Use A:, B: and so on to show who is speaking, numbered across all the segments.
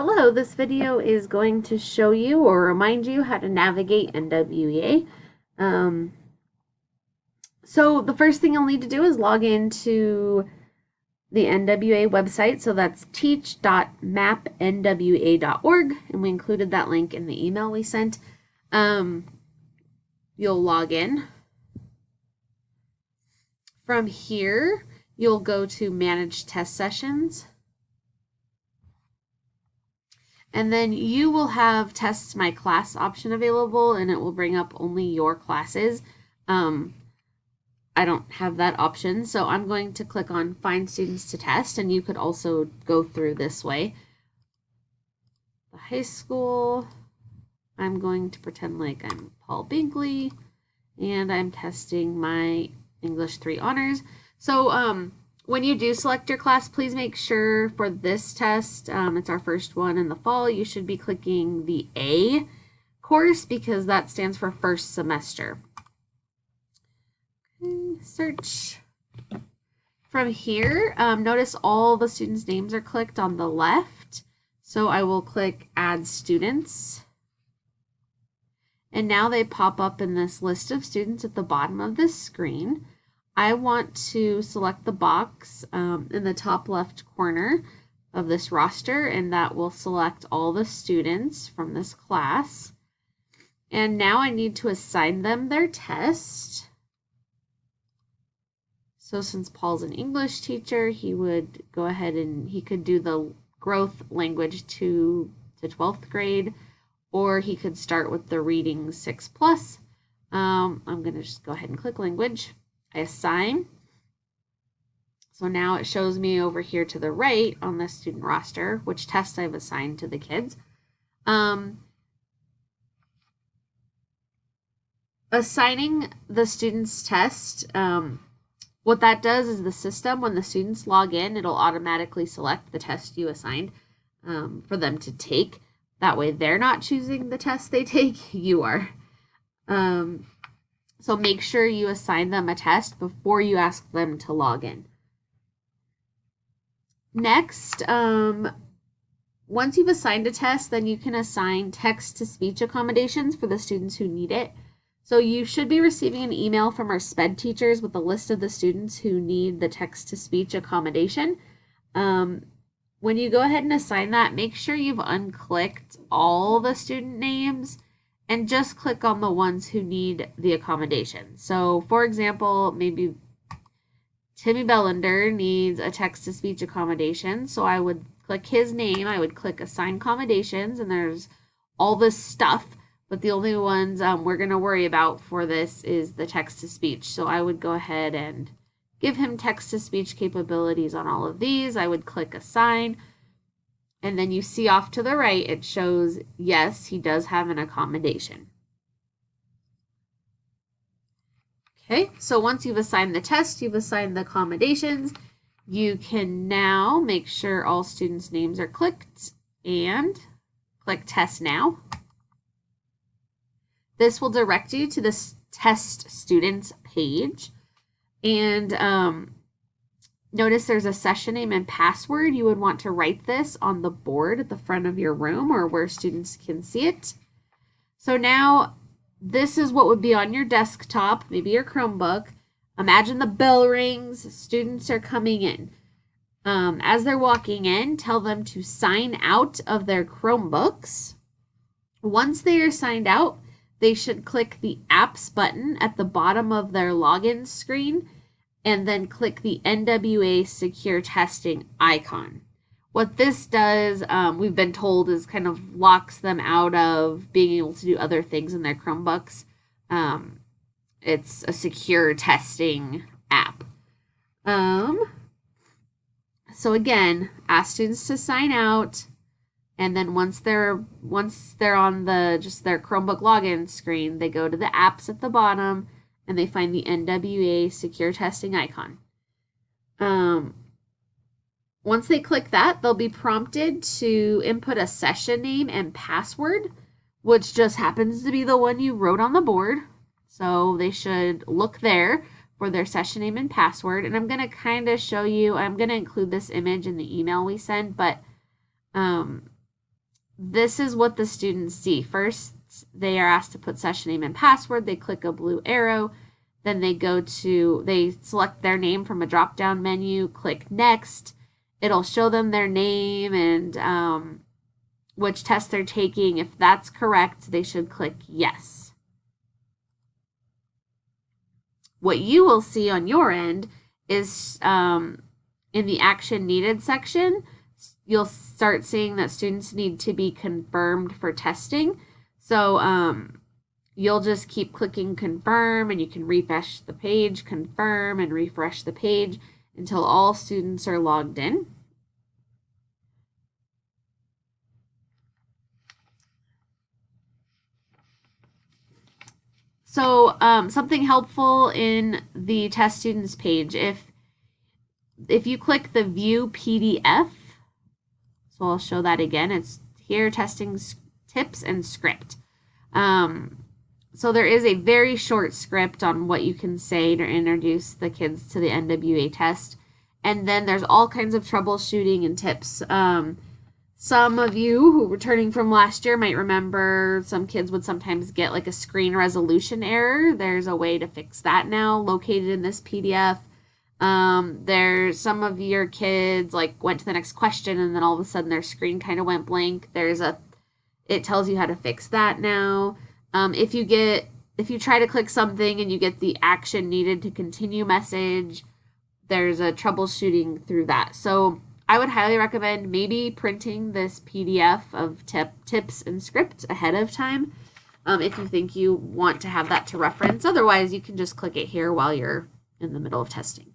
A: Hello, this video is going to show you or remind you how to navigate NWEA. So the first thing you'll need to do is log into the NWEA website. So that's teach.mapnwa.org, and we included that link in the email we sent. You'll log in. From here, you'll go to Manage Test Sessions. And then you will have Test My Class option available, and it will bring up only your classes. I don't have that option, so I'm going to click on Find Students to Test, and you could also go through this way. The high school, I'm going to pretend like I'm Paul Binkley, and I'm testing my English 3 honors. So when you do select your class, please make sure for this test, it's our first one in the fall, you should be clicking the A course because that stands for first semester. Okay, search. From here, notice all the students' names are clicked on the left. So I will click Add Students. And now they pop up in this list of students at the bottom of this screen. I want to select the box in the top left corner of this roster, and that will select all the students from this class. And now I need to assign them their test. So since Paul's an English teacher, he would go ahead and he could do the growth language 2 to 12th grade, or he could start with the reading 6+. I'm going to just go ahead and click language. I assign. So now it shows me over here to the right on the student roster which tests I've assigned to the kids. Assigning the student's test, what that does is the system, when the students log in, it'll automatically select the test you assigned for them to take. That way they're not choosing the test they take, you are. So make sure you assign them a test before you ask them to log in. Next, once you've assigned a test, then you can assign text-to-speech accommodations for the students who need it. So you should be receiving an email from our SPED teachers with a list of the students who need the text-to-speech accommodation. When you go ahead and assign that, make sure you've unclicked all the student names and just click on the ones who need the accommodation. So for example, maybe Timmy Bellander needs a text-to-speech accommodation. So I would click his name, I would click Assign Accommodations, and there's all this stuff, but the only ones we're going to worry about for this is the text-to-speech. So I would go ahead and give him text-to-speech capabilities on all of these. I would click Assign. And then you see off to the right, it shows, yes, he does have an accommodation. Okay, so once you've assigned the test, you've assigned the accommodations, you can now make sure all students' names are clicked and click Test Now. This will direct you to the Test Students page. And notice there's a session name and password. You would want to write this on the board at the front of your room or where students can see it. So now this is what would be on your desktop, maybe your Chromebook. Imagine the bell rings, students are coming in. As they're walking in, tell them to sign out of their Chromebooks. Once they are signed out, they should click the Apps button at the bottom of their login screen and then click the NWEA Secure Testing icon. What this does, we've been told, is kind of locks them out of being able to do other things in their Chromebooks. It's a secure testing app. So again, ask students to sign out, and then once they're on just their Chromebook login screen, they go to the apps at the bottom and they find the NWEA Secure Testing icon. Once they click that, they'll be prompted to input a session name and password, which just happens to be the one you wrote on the board. So they should look there for their session name and password. And I'm going to kind of show you, I'm going to include this image in the email we sent, but this is what the students see. First, they are asked to put session name and password. They click a blue arrow. Then they select their name from a drop-down menu, click next. It'll show them their name and which test they're taking. If that's correct, they should click yes. What you will see on your end is in the action needed section, you'll start seeing that students need to be confirmed for testing. So you'll just keep clicking confirm, and you can refresh the page, confirm, and refresh the page until all students are logged in. So something helpful in the test students page, if you click the view PDF, so I'll show that again, it's here, testing tips and script. So there is a very short script on what you can say to introduce the kids to the NWEA test. And then there's all kinds of troubleshooting and tips. Some of you who were returning from last year might remember some kids would sometimes get like a screen resolution error. There's a way to fix that now, located in this PDF. There's some of your kids like went to the next question and then all of a sudden their screen kind of went blank. It tells you how to fix that now. If you try to click something and you get the action needed to continue message, there's a troubleshooting through that. So I would highly recommend maybe printing this PDF of tips and script ahead of time if you think you want to have that to reference. Otherwise, you can just click it here while you're in the middle of testing.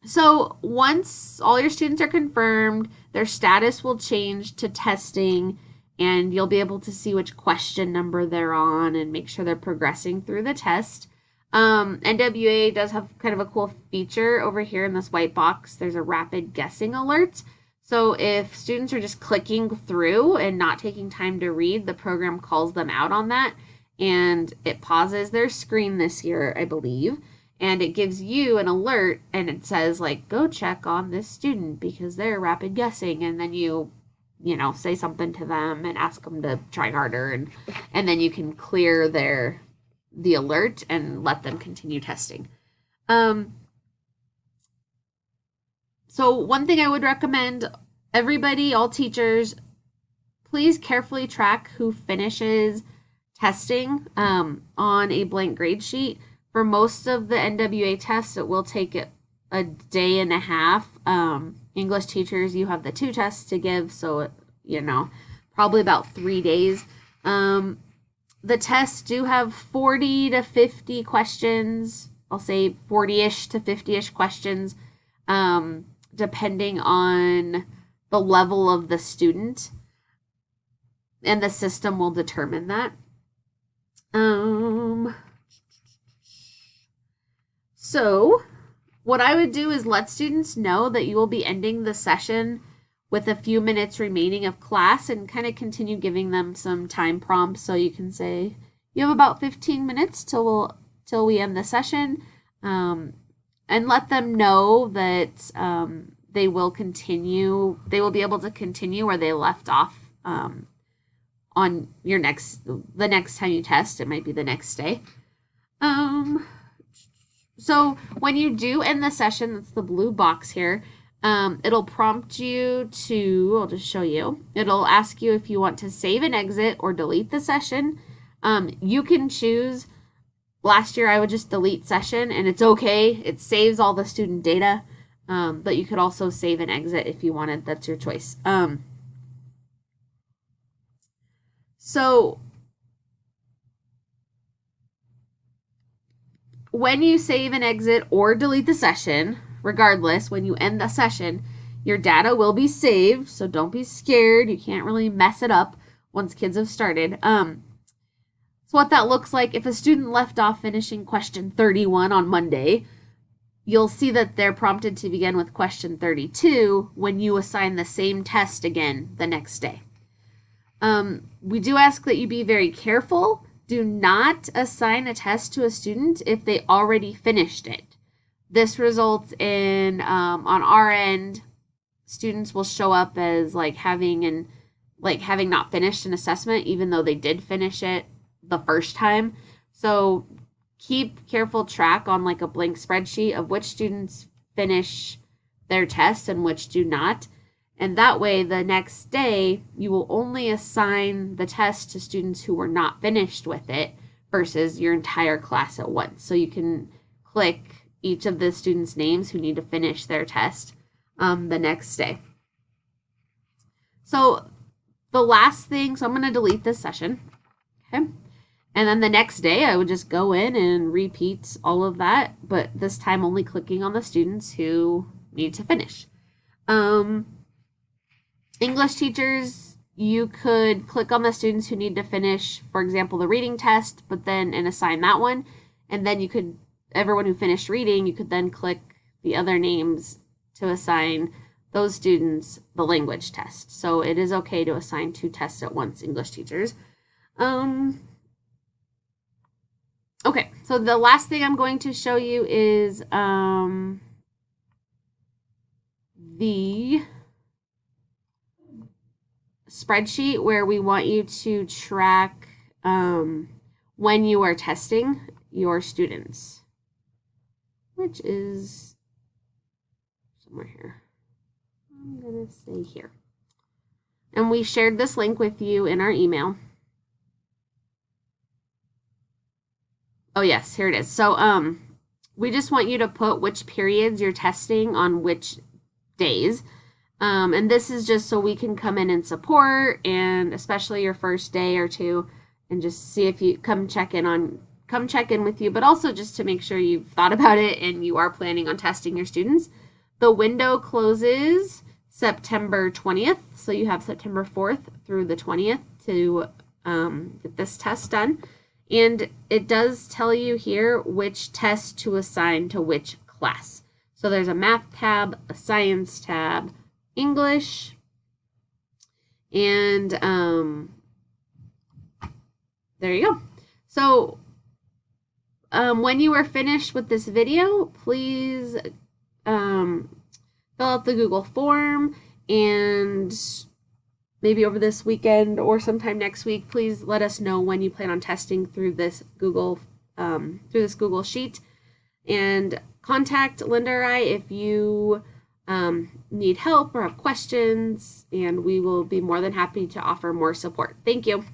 A: So once all your students are confirmed, their status will change to testing, and you'll be able to see which question number they're on and make sure they're progressing through the test. NWEA does have kind of a cool feature over here in this white box. There's a rapid guessing alert. So if students are just clicking through and not taking time to read, the program calls them out on that, and it pauses their screen this year, I believe, and it gives you an alert, and it says like, go check on this student because they're rapid guessing, and then you say something to them and ask them to try harder, and then you can clear the alert and let them continue testing. So one thing I would recommend, everybody, all teachers, please carefully track who finishes testing on a blank grade sheet. For most of the NWEA tests, it will take a day and a half. English teachers, you have the 2 tests to give, so probably about 3 days. The tests do have 40 to 50 questions. I'll say 40-ish to 50-ish questions, depending on the level of the student, and the system will determine that. So what I would do is let students know that you will be ending the session with a few minutes remaining of class, and kind of continue giving them some time prompts. So you can say, you have about 15 minutes till we end the session, and let them know that they will be able to continue where they left off on the next time you test. It might be the next day. So when you do end the session, that's the blue box here, it'll prompt you to, I'll just show you, it'll ask you if you want to save and exit or delete the session. You can choose. Last year I would just delete session, and it's okay. It saves all the student data, but you could also save and exit if you wanted. That's your choice. So when you save and exit or delete the session, regardless, when you end the session, your data will be saved, so don't be scared. You can't really mess it up once kids have started. So what that looks like, if a student left off finishing question 31 on Monday, you'll see that they're prompted to begin with question 32 when you assign the same test again the next day. We do ask that you be very careful. Do not assign a test to a student if they already finished it. This results in, on our end, students will show up as like having like having not finished an assessment, even though they did finish it the first time. So keep careful track on like a blank spreadsheet of which students finish their test and which do not. And that way, the next day, you will only assign the test to students who were not finished with it versus your entire class at once. So you can click each of the students' names who need to finish their test the next day. So the last thing, so I'm going to delete this session. Okay. And then the next day, I would just go in and repeat all of that, but this time only clicking on the students who need to finish. English teachers, you could click on the students who need to finish, for example, the reading test, but then and assign that one. And then you could, everyone who finished reading, you could then click the other names to assign those students the language test. So it is okay to assign 2 tests at once, English teachers. Okay, so the last thing I'm going to show you is the spreadsheet where we want you to track when you are testing your students, which is somewhere here. I'm going to say here. And we shared this link with you in our email. Oh, yes, here it is. So we just want you to put which periods you're testing on which days. And this is just so we can come in and support, and especially your first day or two, and just see if you come check in with you, but also just to make sure you've thought about it and you are planning on testing your students. The window closes September 20th, so you have September 4th through the 20th to get this test done. And it does tell you here which test to assign to which class. So there's a math tab, a science tab, English, and there you go. So when you are finished with this video, please fill out the Google form, and maybe over this weekend or sometime next week, please let us know when you plan on testing through this Google sheet, and contact Linda or I if you need help or have questions, and we will be more than happy to offer more support. Thank you.